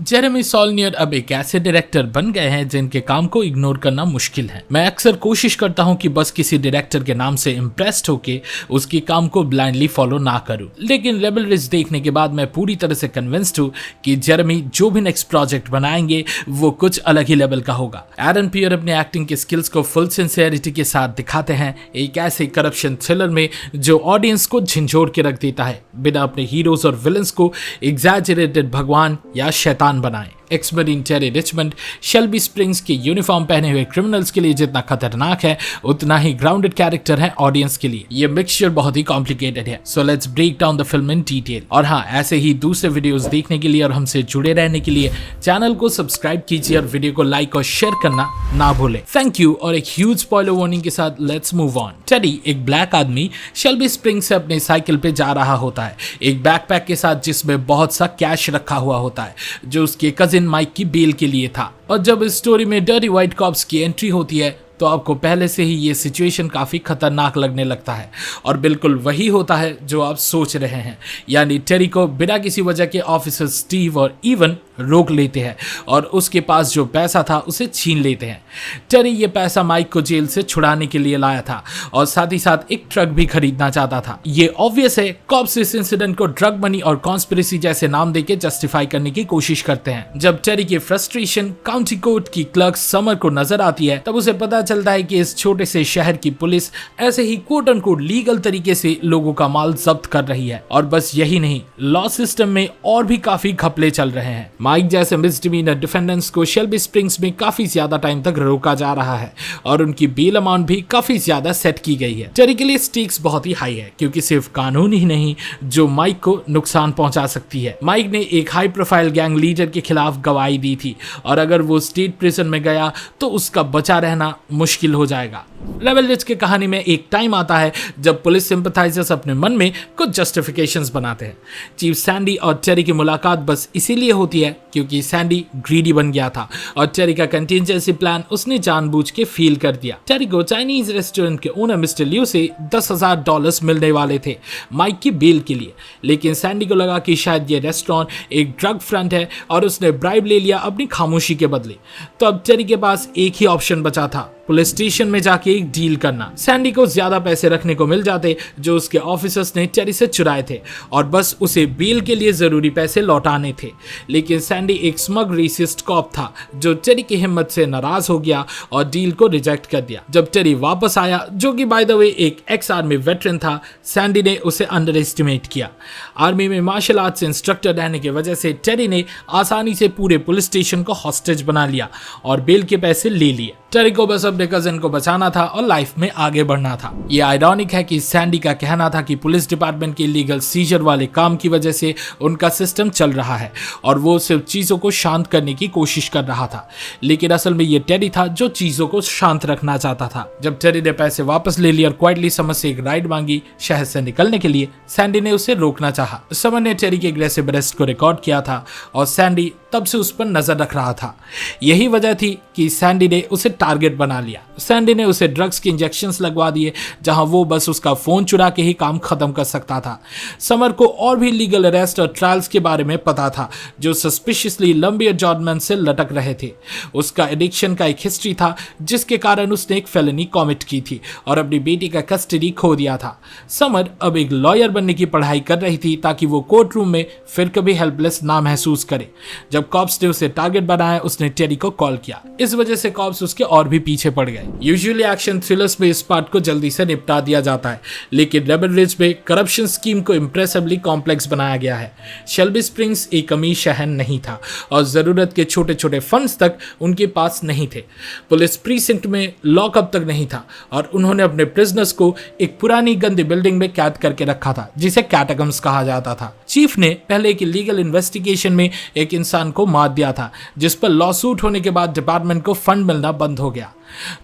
Jeremy सॉलनियर अब एक ऐसे डायरेक्टर बन गए हैं जिनके काम को इग्नोर करना मुश्किल है। मैं अक्सर कोशिश करता हूं कि बस किसी डायरेक्टर के नाम से इम्प्रेस्ड होके उसके काम को ब्लाइंडली फॉलो ना करूं, लेकिन रेबल रिज देखने के बाद मैं पूरी तरह से कन्विंस्ड हूं कि जेरेमी जो भी नेक्स्ट प्रोजेक्ट बनाएंगे वो कुछ अलग ही लेवल का होगा। एरन पियर अपने एक्टिंग के स्किल्स को फुल सिंसियरिटी के साथ दिखाते हैं, एक ऐसे करप्शन थ्रिलर में जो ऑडियंस को झंझोड़ के रख देता है, बिना अपने हीरोज और विलन्स को एग्जैजरेटेड भगवान या शैतान बनाए। Ex marine Terry Richmond Shelby Springs के यूनिफॉर्म पहने हुए क्रिमिनल्स के लिए जितना खतरनाक है उतना ही ग्राउंडेड कैरेक्टर है ऑडियंस के लिए। ये मिक्सचर बहुत ही कॉम्प्लिकेटेड है, so let's break down the film in detail. और हाँ, ऐसे ही दूसरे वीडियोस देखने के लिए और हमसे जुड़े रहने के लिए चैनल को सब्सक्राइब कीजिए और वीडियो को लाइक और शेयर करना ना भूलें। Thank you. और एक ह्यूज स्पॉइलर वार्निंग के साथ लेट्स मूव ऑन। टेरी, एक ब्लैक आदमी, शेल्बी स्प्रिंग्स से अपने साइकिल पे जा रहा होता है, एक बैकपैक के साथ जिसमें बहुत सा कैश रखा हुआ होता है जो उसके कजिन माइक की बेल के लिए था। और जब इस स्टोरी में डर्टी व्हाइट कॉप्स की एंट्री होती है तो आपको पहले से ही ये सिचुएशन काफी खतरनाक लगने लगता है, और बिल्कुल वही होता है जो आप सोच रहे हैं, यानी टेरी को बिना किसी वजह के ऑफिसर स्टीव और इवन रोक लेते हैं और उसके पास जो पैसा था उसे छीन लेते हैं। टेरी ये पैसा माइक को जेल से छुड़ाने के लिए लाया था और साथ ही साथ एक ट्रक भी खरीदना चाहता था। ये ऑब्वियस है, कॉप्स इस इंसिडेंट को ड्रग मनी और कॉन्स्पिरेसी जैसे नाम देके जस्टिफाई करने की कोशिश करते हैं। जब टेरी की फ्रस्ट्रेशन काउंटी कोर्ट की क्लर्क समर को नजर आती है तब उसे पता चलता है कि इस छोटे से शहर की पुलिस ऐसे ही कोट अनकोट लीगल तरीके से लोगों का माल जब्त कर रही है। और बस यही नहीं, लॉ सिस्टम में और भी काफी घपले चल रहे हैं। माइक जैसे मिसडिमीनर डिफेंडेंट्स को शेल्बी स्प्रिंग्स में काफी ज्यादा टाइम तक रोका जा रहा है और उनकी बेल अमाउंट भी काफी ज्यादा सेट की गई है। टेरी के लिए स्टेक्स बहुत ही हाई है, क्योंकि सिर्फ कानून ही नहीं जो माइक को नुकसान पहुंचा सकती है। माइक ने एक हाई प्रोफाइल गैंग लीडर के खिलाफ गवाही दी थी और अगर वो स्टेट प्रिजन में गया तो उसका बचा रहना मुश्किल हो जाएगा। रेबल रिज की कहानी में एक टाइम आता है जब पुलिस सिंपैथाइजर्स अपने मन में कुछ जस्टिफिकेशंस बनाते हैं। चीफ सैंडी और टेरी की मुलाकात बस इसीलिए होती है क्योंकि सैंडी ग्रीडी बन गया था और टेरी का कंटिजेंसी प्लान उसने जानबूझ के फेल कर दिया। टेरी को चाइनीज रेस्टोरेंट के ओनर मिस्टर लियो से $10,000 मिलने वाले थे माइक की बेल के लिए, लेकिन सैंडी को लगा कि शायद ये रेस्टोरेंट एक ड्रग फ्रंट है और उसने ब्राइब ले लिया अपनी खामोशी के बदले। तो अब टेरी के पास एक ही ऑप्शन बचा था, पुलिस स्टेशन में जाके एक डील करना। सैंडी को ज्यादा पैसे रखने को मिल जाते जो उसके ऑफिसर्स ने टेरी से चुराए थे और बस उसे बेल के लिए जरूरी पैसे लौटाने थे। लेकिन सैंडी एक स्मग रेसिस्ट कॉप था जो टेरी की हिम्मत से नाराज हो गया और डील को रिजेक्ट कर दिया। जब टेरी वापस आया, जो कि बाय द वे एक एक्स आर्मी वेटरन था, सैंडी ने उसे अंडर एस्टिमेट किया। आर्मी में मार्शल आर्ट्स इंस्ट्रक्टर रहने की वजह से टेरी ने आसानी से पूरे पुलिस स्टेशन को हॉस्टेज बना लिया और बेल के पैसे ले लिए। टेरी को बस अपने कजिन को बचाना था और लाइफ में आगे बढ़ना था। ये आयरॉनिक है कि सैंडी का कहना था कि पुलिस डिपार्टमेंट के लीगल सीजर वाले काम की वजह से उनका सिस्टम चल रहा है और वो सिर्फ चीजों को शांत करने की कोशिश कर रहा था, लेकिन असल में ये टेरी था जो चीजों को शांत रखना चाहता था। जब टेरी ने पैसे वापस ले लिए और क्वाइटली समर से एक राइड मांगी शहर से निकलने के लिए, सैंडी ने उसे रोकना चाहा। समर ने टेरी के अग्रेसिव अरेस्ट को रिकॉर्ड किया था और सैंडी तब से उस पर नजर रख रहा था। यही वजह थी कि सैंडी ने उसे टारगेट बना लिया। सैंडी ने उसे ड्रग्स के इंजेक्शंस लगवा दिए जहां वो बस उसका फोन चुरा के ही काम खत्म कर सकता था। समर को और भी लीगल अरेस्ट और ट्रायल्स के बारे में पता था जो सस्पिशियसली लंबी एडजॉर्नमेंट से लटक रहे थे। उसका एडिक्शन का एक हिस्ट्री था जिसके कारण उसने एक फेलनी कॉमिट की थी और अपनी बेटी का कस्टडी खो दिया था। समर अब एक लॉयर बनने की पढ़ाई कर रही थी ताकि वो कोर्ट रूम में फिर कभी हेल्पलेस ना महसूस करे। जब कॉप्स ने उसे टारगेट बनाया, उसने टेरी को कॉल किया। इस वजह से कॉप्स उसके और भी पीछे पड़ गए। यूजुअली एक्शन थ्रिलर्स में इस पार्ट को जल्दी से निपटा दिया जाता है, लेकिन रेबल रिज में करप्शन स्कीम को इंप्रेसिवली कॉम्प्लेक्स बनाया गया है। शेल्बी स्प्रिंग्स एक अमीर शहर नहीं था और जरूरत के छोटे छोटे फंड्स तक उनके पास नहीं थे। पुलिस प्रीसिंक्ट में लॉकअप तक नहीं था और उन्होंने अपने प्रिजनर्स को एक पुरानी गंदी बिल्डिंग में कैद करके रखा था जिसे कैटाकम्स कहा जाता था। चीफ ने पहले एक लीगल इन्वेस्टिगेशन में एक इंसान को मार दिया था जिस पर लॉ सूट होने के बाद डिपार्टमेंट को फंड मिलना बंद हो गया,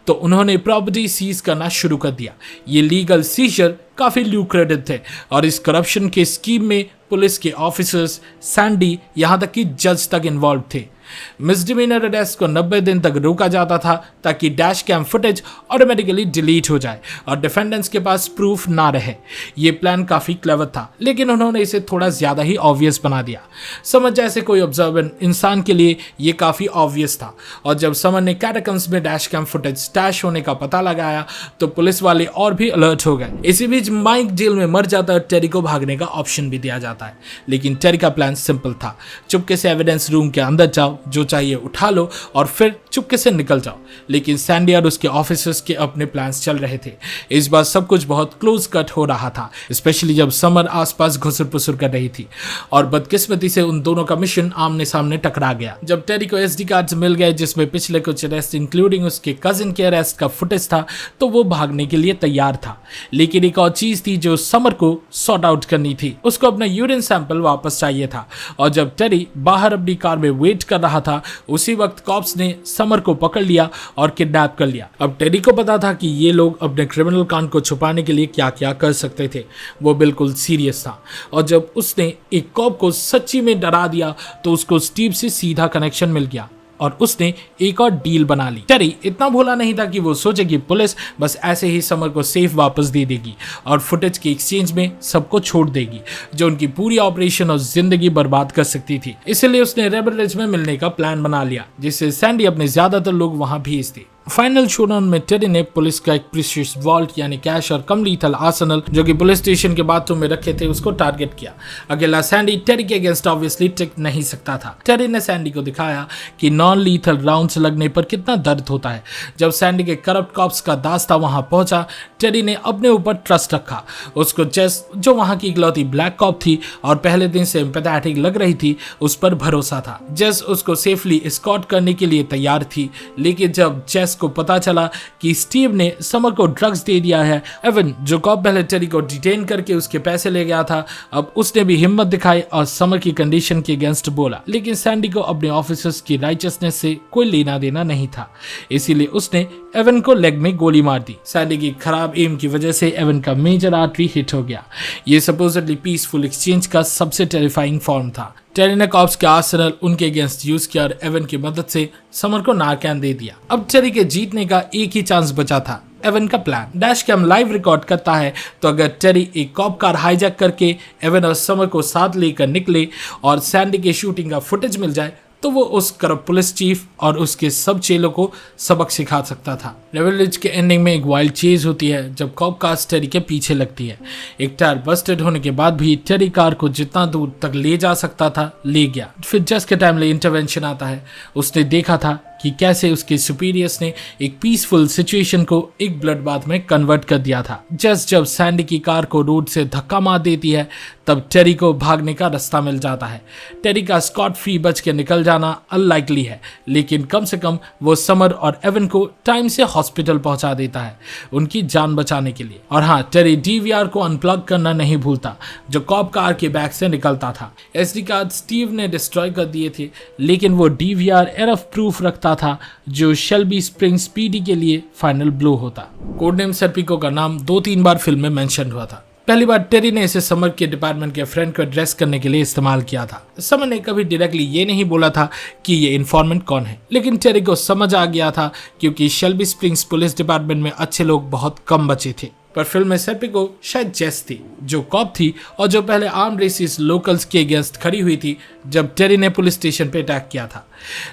तो उन्होंने प्रॉपर्टी सीज करना शुरू कर दिया। ये लीगल सीजर काफी ल्यूक्रेटिव थे और इस करप्शन के स्कीम में पुलिस के ऑफिसर्स, सैंडी, यहां तक कि जज तक इन्वॉल्व थे। मिसडिमीनर अरेस्ट को 90 दिन तक रोका जाता था ताकि dash cam footage automatically delete हो जाए और डिफेंडेंट्स के पास प्रूफ ना रहे। ये प्लान काफी क्लेवर था, लेकिन उन्होंने इसे थोड़ा ज्यादा ही ऑब्वियस बना दिया। समर जैसे कोई ऑब्जर्वेंट इंसान के लिए ये काफी ऑब्वियस था, और जब समर ने कैटाकम्स में डैश कैम फुटेज स्टैश होने का पता लगाया तो पुलिस वाले और भी अलर्ट हो गए। इसी बीच माइक जेल में मर जाता है, टेरी को भागने का ऑप्शन भी दिया जाता है, लेकिन टेरी का प्लान सिंपल था। चुपके से एविडेंस रूम के अंदर जाओ, जो चाहिए उठा लो और फिर चुपके से निकल जाओ। लेकिन सैंडी और उसके ऑफिसर्स के अपने प्लान्स चल रहे थे। इस बार सब कुछ बहुत क्लोज कट हो रहा था, स्पेशली जब समर आसपास घुसर पुसर कर रही थी, और बदकिस्मती से उन दोनों का मिशन आमने सामने टकरा गया। जब टेरी को एसडी कार्ड्स मिल गए जिसमें पिछले कुछ अरेस्ट इंक्लूडिंग उसके कजिन के अरेस्ट का फुटेज था, तो वो भागने के लिए तैयार था। लेकिन एक और चीज थी जो समर को सॉर्ट आउट करनी थी। उसको अपना यूरिन सैंपल वापस चाहिए था, और जब टेरी बाहर अपनी कार में वेट कर रहा था, उसी वक्त कॉप्स ने समर को पकड़ लिया और किडनैप कर लिया। अब टेरी को पता था कि ये लोग अपने क्रिमिनल कांड को छुपाने के लिए क्या क्या कर सकते थे। वो बिल्कुल सीरियस था, और जब उसने एक कॉप को सच्ची में डरा दिया तो उसको स्टीव से सीधा कनेक्शन मिल गया और उसने एक और डील बना ली। टेरी इतना भोला नहीं था कि वो सोचे कि पुलिस बस ऐसे ही समर को सेफ वापस दे देगी और फुटेज के एक्सचेंज में सबको छोड़ देगी, जो उनकी पूरी ऑपरेशन और जिंदगी बर्बाद कर सकती थी। इसलिए उसने रेबल रिज में मिलने का प्लान बना लिया, जिससे सैंडी अपने ज्यादातर लोग वहां भेज दी। फाइनल शोडाउन में टेरी ने पुलिस का एक प्रीशियस वॉल्ट यानी कैश और कम लीथल आर्सेनल जो कि पुलिस स्टेशन के बाथरूम में रखे थे उसको टारगेट किया। अकेला सैंडी टेरी के अगेंस्ट ऑब्वियसली टिक नहीं सकता था। टेरी ने सैंडी को दिखाया कि नॉन लीथल राउंड्स लगने पर कितना दर्द होता है। जब सैंडी के करप्ट कॉप्स का दास्ता वहां पहुंचा, टेरी ने अपने ऊपर ट्रस्ट रखा। उसको जेस, जो वहां की इकलौती ब्लैक कॉप थी और पहले दिन से एम्पैथेटिक लग रही थी, उस पर भरोसा था। जेस उसको सेफली एस्कॉर्ट करने के लिए तैयार थी, लेकिन जब जेस को पता चला कि स्टीव ने समर को ड्रग्स दे दिया है, एवन जो कॉप पहले टेरी को डिटेन करके उसके पैसे ले गया था, अब उसने भी हिम्मत दिखाई और समर की कंडीशन के अगेंस्ट बोला। लेकिन सैंडी को अपने ऑफिसर्स की राइचसनेस से कोई लेना देना नहीं था, इसीलिए उसने एवन को लेग में गोली मार दी। सैंडी की खराब एम की वजह से एवन का मेजर आर्टरी हिट हो गया। ये सपोजिटली पीसफुल एक्सचेंज का सबसे टेरिफाइंग फॉर्म था। टेरी ने कॉप्स के आर्सेनल उनके अगेंस्ट यूज किया और एवन की मदद से समर को नारकैन दे दिया। अब टेरी के जीतने का एक ही चांस बचा था, एवन का प्लान। डैश कैम लाइव रिकॉर्ड करता है, तो अगर टेरी एक कॉप कार हाईजैक करके एवन और समर को साथ लेकर निकले और सैंडी के शूटिंग का फुटेज मिल जाए, तो वो उस करप्ट पुलिस चीफ और उसके सब चेलों को सबक सिखा सकता था। रेबल रिज के एंडिंग में एक वाइल्ड चेज होती है जब कॉप कार टेरी के पीछे लगती है। एक टायर बस्टेड होने के बाद भी टेरी कार को जितना दूर तक ले जा सकता था ले गया। फिर जस्ट के टाइमली इंटरवेंशन आता है। उसने देखा था कि कैसे उसके सुपीरियर्स ने एक पीसफुल सिचुएशन को एक ब्लड बाथ में कन्वर्ट कर दिया था। जस्ट जब सैंडी की कार को रोड से धक्का मार देती है, तब टेरी को भागने का रास्ता मिल जाता है। टेरी का स्कॉट फ्री बच के निकल जाना अनलाइकली है, लेकिन कम से कम वो समर और एवन को टाइम से हॉस्पिटल पहुंचा देता है उनकी जान बचाने के लिए। और हाँ, टेरी डीवीआर को अनप्लग करना नहीं भूलता जो कॉप कार के बैग से निकलता था। एसडी कार्ड स्टीव ने डिस्ट्रॉय कर दिए थे, लेकिन वो डीवीआर एरफ प्रूफ रखता था जो शेल्बी स्प्रिंग स्पीडी के लिए फाइनल ब्लो होता। कोडनेम सर्पिको का नाम 2-3 बार फिल्म में मेंशन हुआ था। पहली बार टेरी ने इसे समर के डिपार्टमेंट के फ्रेंड को एड्रेस करने के लिए इस्तेमाल किया था। समर ने कभी डायरेक्टली ये नहीं बोला था कि ये इन्फॉर्मेंट कौन है, लेकिन टेरी को समझ आ गया था क्योंकि शेल्बी स्प्रिंग्स पुलिस डिपार्टमेंट में अच्छे लोग बहुत कम बचे थे। पर फिल्म में सर्पिको शायद जेस थी, जो कॉप थी और जो पहले आर्म रेसिस लोकल्स के अगेंस्ट खड़ी हुई थी जब टेरी ने पुलिस स्टेशन पे अटैक किया था।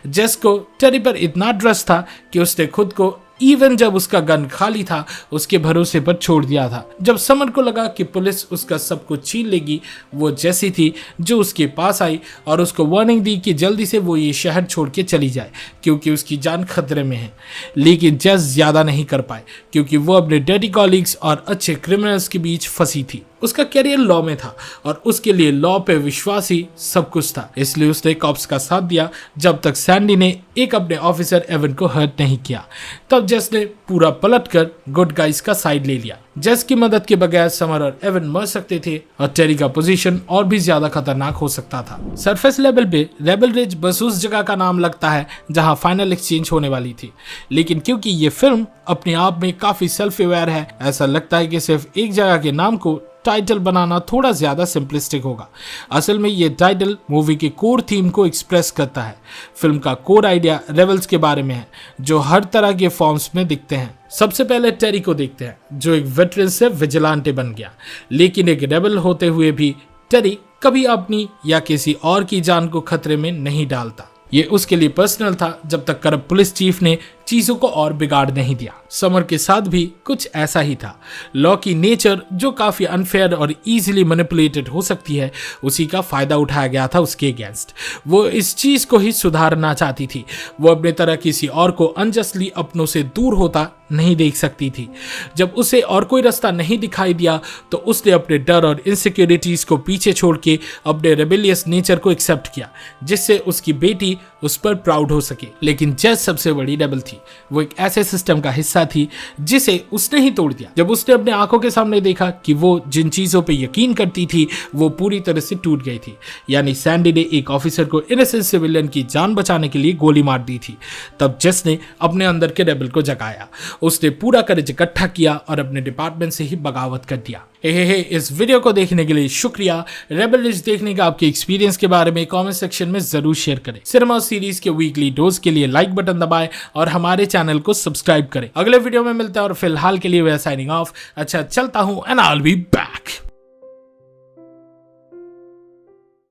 जेस को टेरी पर इतना ट्रस्ट था कि उसने खुद को इवन जब उसका गन खाली था उसके भरोसे पर छोड़ दिया था। जब समर को लगा कि पुलिस उसका सब कुछ छीन लेगी, वो जैसी थी जो उसके पास आई और उसको वार्निंग दी कि जल्दी से वो ये शहर छोड़ के चली जाए क्योंकि उसकी जान खतरे में है। लेकिन जेस ज्यादा नहीं कर पाए क्योंकि वो अपने डर्टी कॉलीग्स और अच्छे क्रिमिनल्स के बीच फंसी थी। उसका करियर लॉ में था और उसके लिए लॉ पे विश्वास ही सब कुछ था, इसलिए उसने कॉप्स का साथ दिया जब तक सैंडी ने एक अपने ऑफिसर एवन को हर्ट नहीं किया। तब जेस ने पूरा पलटकर गुड गाइज का साइड ले लिया। जेस की मदद के बगैर समर और एवन मर सकते थे और टेरी का पोजीशन और भी ज्यादा खतरनाक हो सकता था। सरफेस लेवल पे रेबल रिज बस उस जगह का नाम लगता है जहां फाइनल एक्सचेंज होने वाली थी, लेकिन क्योंकि ये फिल्म अपने आप में काफी सेल्फ अवेयर है, ऐसा लगता है कि सिर्फ एक जगह के नाम को टाइटल बनाना थोड़ा ज्यादा सिंपलिस्टिक होगा। असल में ये टाइटल मूवी के कोर थीम को एक्सप्रेस करता है। फिल्म का कोर आइडिया रेबल्स के बारे में है, जो हर तरह के फॉर्म्स में दिखते हैं। सबसे पहले टेरी को देखते हैं, जो एक वेटरन से विजिलेंटे बन गया, लेकिन एक रेबल होते हुए भी टेरी कभी अपनी या किसी और की जान को खतरे में नहीं डालता। ये उसके लिए पर्सनल था, जब तक करप्ट पुलिस चीफ ने चीजों को और बिगाड़ नहीं दिया। समर के साथ भी कुछ ऐसा ही था। लॉ की नेचर जो काफी अनफेयर और इजीली मैनिपुलेटेड हो सकती है, उसी का फायदा उठाया गया था उसके अगेंस्ट। वो इस चीज को ही सुधारना चाहती थी। वो अपने तरह किसी और को अनजस्टली अपनों से दूर होता नहीं देख सकती थी। जब उसे और कोई रास्ता नहीं दिखाई दिया तो उसने अपने डर और इनसिक्योरिटीज को पीछे छोड़ के अपने रेबेलियस नेचर को एक्सेप्ट किया, जिससे उसकी बेटी उस पर प्राउड हो सके। लेकिन जेस सबसे बड़ी रेबल थी। वो एक ऐसे सिस्टम का हिस्सा थी जिसे उसने ही तोड़ दिया। जब उसने अपने आंखों के सामने देखा कि वो जिन चीजों पे यकीन करती थी वो पूरी तरह से टूट गई थी, यानी सैंडी ने एक ऑफिसर को इनोसेंट सिविलियन की जान बचाने के लिए गोली मार दी थी, तब जेस ने अपने अंदर के रेबल को जगाया। उसने पूरा करेज इकट्ठा किया और अपने डिपार्टमेंट से ही बगावत कर दिया। इस वीडियो को देखने के लिए शुक्रिया। रेबल रिज देखने का आपके एक्सपीरियंस के बारे में कमेंट सेक्शन में जरूर शेयर करें। सिनेमा सीरीज के वीकली डोज के लिए लाइक बटन दबाएं और हमारे चैनल को सब्सक्राइब करें। अगले वीडियो में मिलते हैं और फिलहाल के लिए वे साइनिंग ऑफ। अच्छा, चलता हूं and I will be back.